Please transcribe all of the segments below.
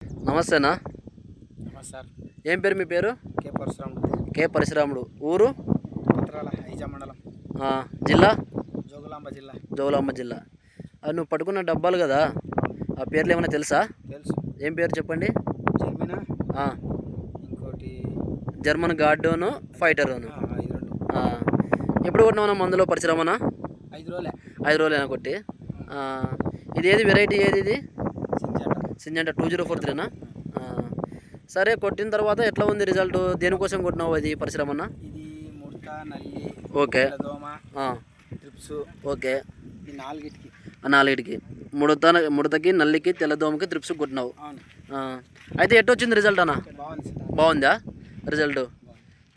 నమస్తేనా. నమస్కారం. ఏం పేరు మీ పేరు? కే పరశురాముడు. కే పరశురాముడు. ఊరు? పత్రాల ఐజా మండలం, జిల్లా? జోగులాంబ జిల్లా. జోగులాంబ జిల్లా. అది నువ్వు పట్టుకున్న డబ్బాలు కదా, ఆ పేర్లు ఏమైనా తెలుసా? తెలుసు. ఏం పేరు చెప్పండి. జర్మినా, ఆ, ఇంకోటి జర్మన్ గార్డోను, ఫైటరోను. 5 ఎప్పుడు కొట్టినామన్నా మందులో పరశురామనా? 5 రోజులే. 5 రోజులైనా కొట్టి. ఇది ఏది వెరైటీ ఏది ఇది? సింజాట. సింజంట 2043నా? సరే, కొట్టిన తర్వాత ఎట్లా ఉంది రిజల్ట్? దేనికోసం కొట్టినావు అది పరశురామన్న? ఇది ముడత, నల్లి, ఓకే, దోమ, ట్రిప్స్. ఓకే. ఈ 4టికి. 4టికి ముడతకి, నల్లికి, తెల్లదోమకి, త్రిప్స్ కొట్టినావు. అవును. అయితే ఎట్టొచ్చింది రిజల్ట్ అన్న? బాగుంది. బాగుందా రిజల్ట్?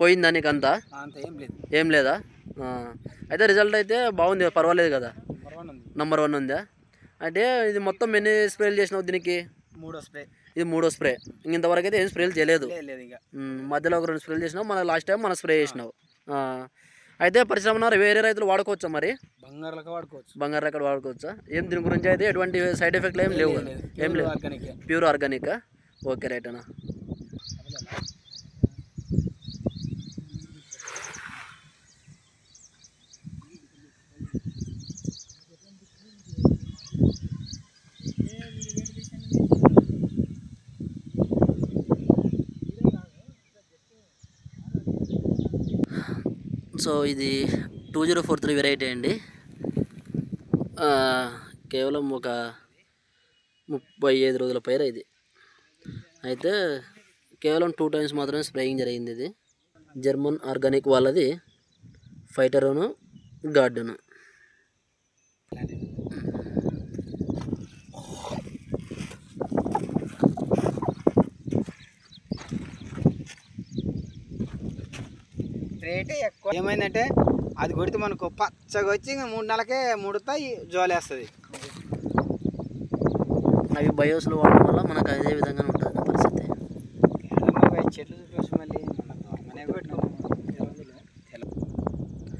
పోయిందా నీకు అంతా? అంత ఏం లేదు. ఏం లేదా? అయితే రిజల్ట్ అయితే బాగుంది, పర్వాలేదు కదా? నంబర్ 1 ఉందా? అంటే ఇది మొత్తం ఎన్ని స్ప్రేలు చేసినావు దీనికి? 3వ స్ప్రే. ఇది 3వ స్ప్రే. ఇంతవరకు అయితే ఏం స్ప్రేలు చేయలేదు. లేదు ఇంకా. మధ్యలో ఒక 2 స్ప్రేలు చేసినావు, మన లాస్ట్ టైం మన స్ప్రే చేసినావు. అయితే పరిశ్రమ వేరే రైతులు వాడుకోవచ్చా మరి? బంగారులకు వాడుకోవచ్చు. బంగారు అక్కడ వాడుకోవచ్చా? ఏం దీని గురించి అయితే ఎటువంటి సైడ్ ఎఫెక్ట్లు ఏం లేవు? ఏం లేవు. Pure organic. ఓకే, రైట్ అన్న. సో ఇది 2043 వెరైటీ అండి. కేవలం ఒక 35 రోజుల పైర ఇది. అయితే కేవలం 2 టైమ్స్ మాత్రమే స్ప్రేయింగ్ జరిగింది. ఇది జర్మన్ ఆర్గానిక్ వాళ్ళది ఫైటరోను, గార్డెను. రేటే ఎక్కువ. ఏమైందంటే అది కొడితే మనకు పచ్చగా వచ్చి ఇంకా 3 నెలలకే ముడతా జోలేస్తుంది. అవి బయోస్లో వాడడం వల్ల మనకు అదే విధంగా ఉంటుంది.